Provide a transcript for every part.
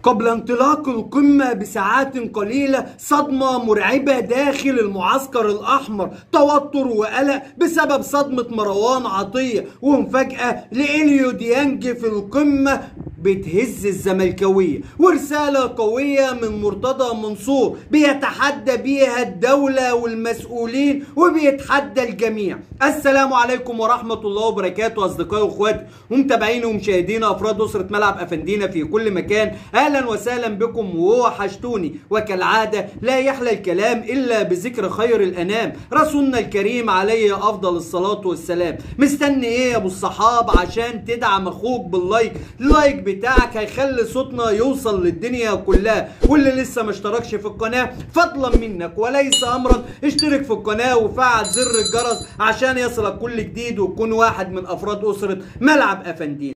قبل انطلاق القمة بساعات قليلة صدمة مرعبة داخل المعسكر الأحمر، توتر وقلق بسبب صدمة مروان عطية ومفاجأة لإليو ديانج في القمة بتهز الزملكاوية، ورسالة قوية من مرتضى منصور بيتحدى بيها الدولة والمسؤولين وبيتحدى الجميع. السلام عليكم ورحمة الله وبركاته أصدقائي وأخواتي ومتابعين ومشاهدين أفراد أسرة ملعب أفندينا في كل مكان، أهلا وسهلا بكم ووحشتوني. وكالعادة لا يحلى الكلام إلا بذكر خير الأنام رسولنا الكريم عليه أفضل الصلاة والسلام. مستني إيه يا أبو الصحاب عشان تدعم أخوك باللايك؟ اللايك بتاعك هيخلي صوتنا يوصل للدنيا كلها، واللي لسه ما اشتركش في القناة فضلا منك وليس أمرا اشترك في القناة وفعل زر الجرس عشان يصلك كل جديد وتكون واحد من أفراد أسرة ملعب أفندينا.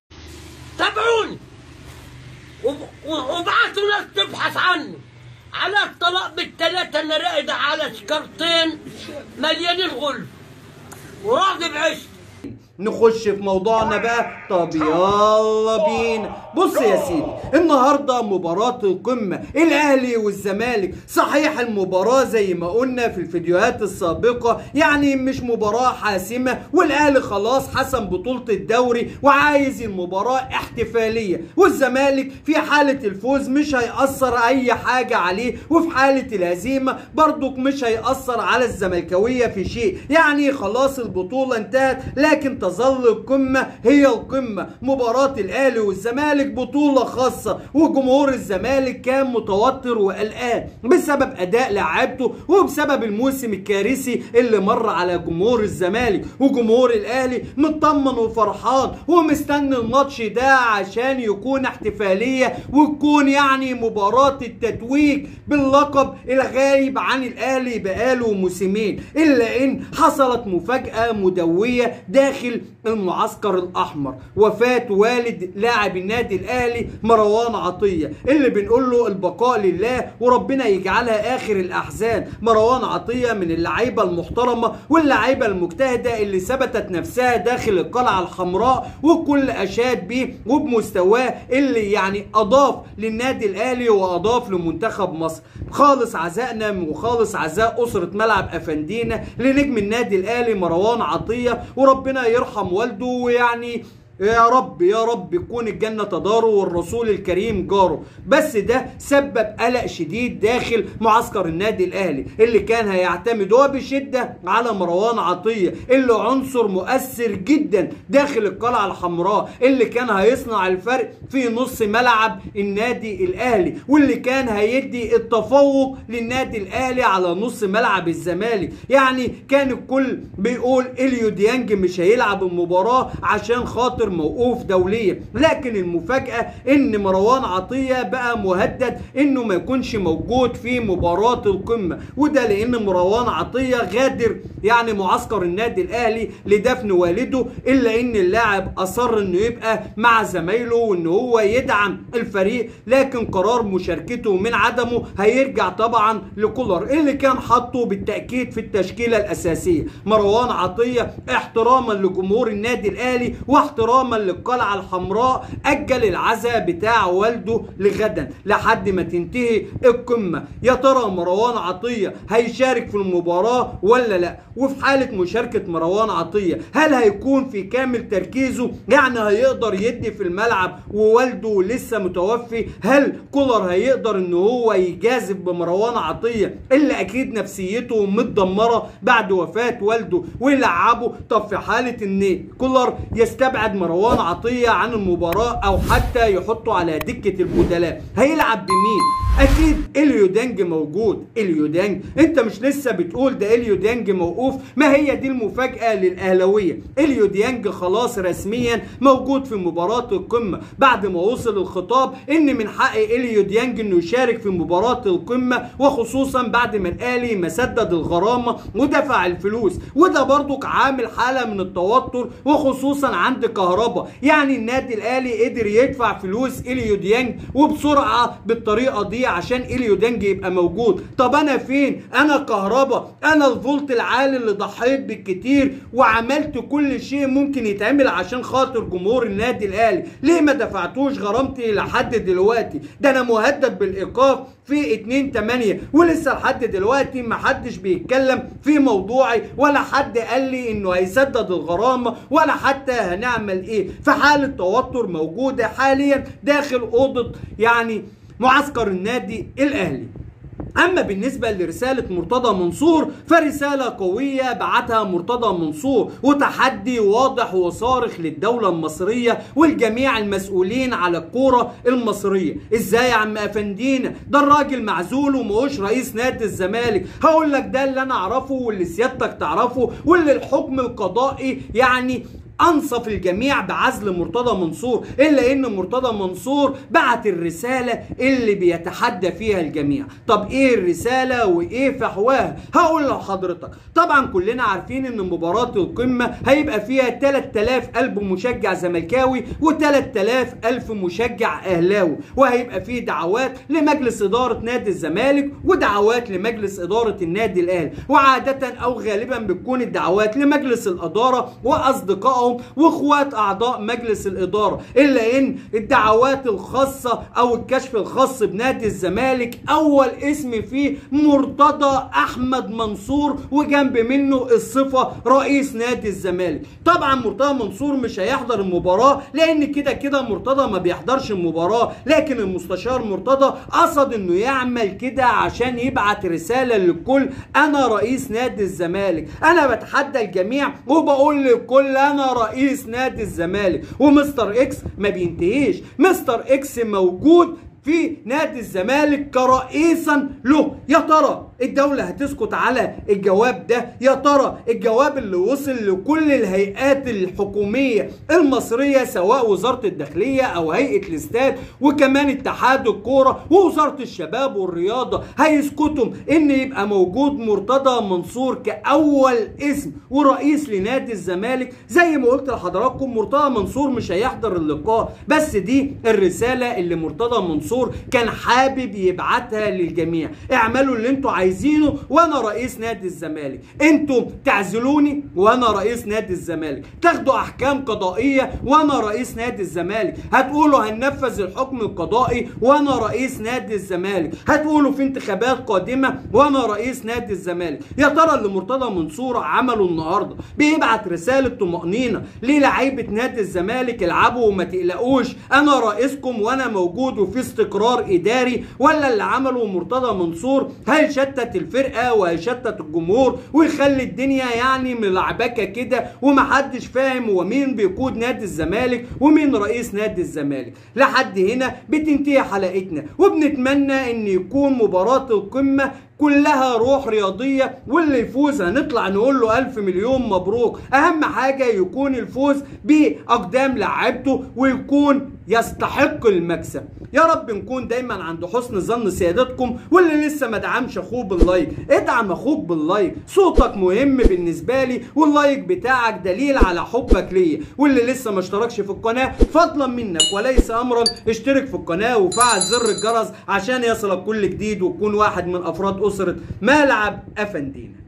تابعوني وبعتوا ناس تبحث عني على الطلاق بالثلاثة. انا راقد على سكرتين مليانين غل وراضي بعشت. نخش في موضوعنا بقى. طب يلا بينا. بص يا سيدي، النهارده مباراة القمة الأهلي والزمالك. صحيح المباراة زي ما قلنا في الفيديوهات السابقة يعني مش مباراة حاسمة، والأهلي خلاص حسم بطولة الدوري وعايز المباراة احتفالية، والزمالك في حالة الفوز مش هيأثر أي حاجة عليه، وفي حالة الهزيمة برضك مش هيأثر على الزملكاوية في شيء. يعني خلاص البطولة انتهت، لكن تظل القمة هي القمة. مباراة الأهلي والزمالك بطولة خاصة، وجمهور الزمالك كان متوتر وقلقان بسبب أداء لاعبته وبسبب الموسم الكارثي اللي مر على جمهور الزمالك، وجمهور الأهلي مطمن وفرحان ومستني الماتش ده عشان يكون احتفالية وتكون يعني مباراة التتويج باللقب الغايب عن الأهلي بقاله موسمين. إلا إن حصلت مفاجأة مدوية داخل المعسكر الأحمر، وفاة والد لاعب النادي الأهلي مروان عطية، اللي بنقول له البقاء لله وربنا يجعلها آخر الأحزان. مروان عطية من اللعيبة المحترمة واللعيبة المجتهدة اللي ثبتت نفسها داخل القلعة الحمراء، وكل أشاد بيه وبمستواه اللي يعني أضاف للنادي الأهلي وأضاف لمنتخب مصر. خالص عزائنا وخالص عزاء أسرة ملعب أفندينا لنجم النادي الأهلي مروان عطية، وربنا يرحم والده، ويعني يا رب يا رب يكون الجنة داره والرسول الكريم جاره. بس ده سبب قلق شديد داخل معسكر النادي الأهلي اللي كان هيعتمد هو بشدة على مروان عطية، اللي عنصر مؤثر جدا داخل القلعة الحمراء، اللي كان هيصنع الفرق في نص ملعب النادي الأهلي، واللي كان هيدي التفوق للنادي الأهلي على نص ملعب الزمالك. يعني كان الكل بيقول إليو ديانج مش هيلعب المباراة عشان خاطر موقوف دوليا، لكن المفاجأة ان مروان عطية بقى مهدد انه ما يكونش موجود في مباراة القمة، وده لان مروان عطية غادر يعني معسكر النادي الاهلي لدفن والده، الا ان اللاعب اصر انه يبقى مع زمايله وان هو يدعم الفريق، لكن قرار مشاركته من عدمه هيرجع طبعا لكولر اللي كان حاطه بالتأكيد في التشكيلة الاساسية. مروان عطية احتراما لجمهور النادي الاهلي واحتراما للقلعة الحمراء أجل العزاء بتاع والده لغدا لحد ما تنتهي القمة. يا ترى مروان عطية هيشارك في المباراة ولا لا؟ وفي حالة مشاركة مروان عطية هل هيكون في كامل تركيزه؟ يعني هيقدر يدي في الملعب ووالده لسه متوفي؟ هل كولر هيقدر ان هو يجازف بمروان عطية اللي اكيد نفسيته متدمرة بعد وفاة والده ويلعبه؟ طب في حالة ان كولر يستبعد مروان عطية عن المباراة او حتى يحطه على دكة البدلاء، هيلعب بمين؟ اكيد إليو ديانج موجود. إليو ديانج انت مش لسه بتقول ده إليو ديانج موقوف؟ ما هي دي المفاجأة للأهلاوية. إليو ديانج خلاص رسميا موجود في مباراة القمة بعد ما وصل الخطاب ان من حق إليو ديانج انه يشارك في مباراة القمة، وخصوصا بعد ما الأهلي ما سدد الغرامة ودفع الفلوس، وده برضك عامل حالة من التوتر وخصوصا عند كهرباء كهرباء. يعني النادي الاهلي قدر يدفع فلوس اليو ديانج وبسرعه بالطريقه دي عشان اليو ديانج يبقى موجود. طب انا فين؟ انا كهرباء، انا الفولت العالي اللي ضحيت بالكتير وعملت كل شيء ممكن يتعمل عشان خاطر جمهور النادي الاهلي، ليه ما دفعتوش غرامتي لحد دلوقتي؟ ده انا مهدد بالايقاف في 2/8 ولسه لحد دلوقتي ما حدش بيتكلم في موضوعي، ولا حد قال لي انه هيسدد الغرامه، ولا حتى هنعمل ايه. في حاله توتر موجوده حاليا داخل اوضه يعني معسكر النادي الاهلي. اما بالنسبه لرساله مرتضى منصور فرساله قويه بعتها مرتضى منصور وتحدي واضح وصارخ للدوله المصريه والجميع المسؤولين على الكوره المصريه. ازاي يا عم افندينا؟ ده الراجل معزول وماهوش رئيس نادي الزمالك. هقول لك ده اللي انا اعرفه واللي سيادتك تعرفه واللي الحكم القضائي يعني انصف الجميع بعزل مرتضى منصور، الا ان مرتضى منصور بعت الرساله اللي بيتحدى فيها الجميع. طب ايه الرساله وايه فحواها؟ هقول لحضرتك. طبعا كلنا عارفين ان مباراه القمه هيبقى فيها 3000 قلب مشجع زملكاوي و3000 ألف مشجع اهلاوي، وهيبقى فيه دعوات لمجلس اداره نادي الزمالك ودعوات لمجلس اداره النادي الاهلي، وعاده او غالبا بتكون الدعوات لمجلس الاداره واصدقائهم واخوات اعضاء مجلس الاداره، الا ان الدعوات الخاصه او الكشف الخاص بنادي الزمالك اول اسم فيه مرتضى احمد منصور وجنب منه الصفه رئيس نادي الزمالك. طبعا مرتضى منصور مش هيحضر المباراه لان كده كده مرتضى ما بيحضرش المباراه، لكن المستشار مرتضى قصد انه يعمل كده عشان يبعت رساله للكل: انا رئيس نادي الزمالك، انا بتحدى الجميع وبقول للكل انا رئيس نادي الزمالك. ومستر اكس ما بينتهيش، مستر اكس موجود في نادي الزمالك كرئيسا له. يا ترى الدولة هتسكت على الجواب ده؟ يا ترى الجواب اللي وصل لكل الهيئات الحكومية المصرية سواء وزارة الداخلية او هيئة الاستاد وكمان اتحاد الكورة ووزارة الشباب والرياضة هيسكتوا ان يبقى موجود مرتضى منصور كأول اسم ورئيس لنادي الزمالك؟ زي ما قلت لحضراتكم مرتضى منصور مش هيحضر اللقاء، بس دي الرسالة اللي مرتضى منصور كان حابب يبعتها للجميع: اعملوا اللي انتوا عايزينه وانا رئيس نادي الزمالك، انتوا تعزلوني وانا رئيس نادي الزمالك، تاخدوا احكام قضائيه وانا رئيس نادي الزمالك، هتقولوا هننفذ الحكم القضائي وانا رئيس نادي الزمالك، هتقولوا في انتخابات قادمه وانا رئيس نادي الزمالك. يا ترى اللي مرتضى منصور عمله النهارده بيبعت رساله طمانينه للاعيبه نادي الزمالك: العبوا وما تقلقوش انا رئيسكم وانا موجود وفي استقرار اداري، ولا اللي عمله مرتضى منصور هيشتت الفرقه وهيشتت الجمهور ويخلي الدنيا يعني ملعبكه كده ومحدش فاهم هو مين بيقود نادي الزمالك ومين رئيس نادي الزمالك؟ لحد هنا بتنتهي حلقتنا، وبنتمنى ان يكون مباراه القمه كلها روح رياضية، واللي يفوز هنطلع نقول له 1000 مليون مبروك. اهم حاجة يكون الفوز باقدام لاعبته ويكون يستحق المكسب. يا رب نكون دايما عند حسن ظن سيادتكم، واللي لسه ما دعمش اخوه باللايك ادعم اخوك باللايك، صوتك مهم بالنسبة لي واللايك بتاعك دليل على حبك ليا. واللي لسه ما اشتركش في القناة فضلا منك وليس امرا اشترك في القناة وفعل زر الجرس عشان يصلك كل جديد وتكون واحد من افراد أسرة ملعب أفندينا.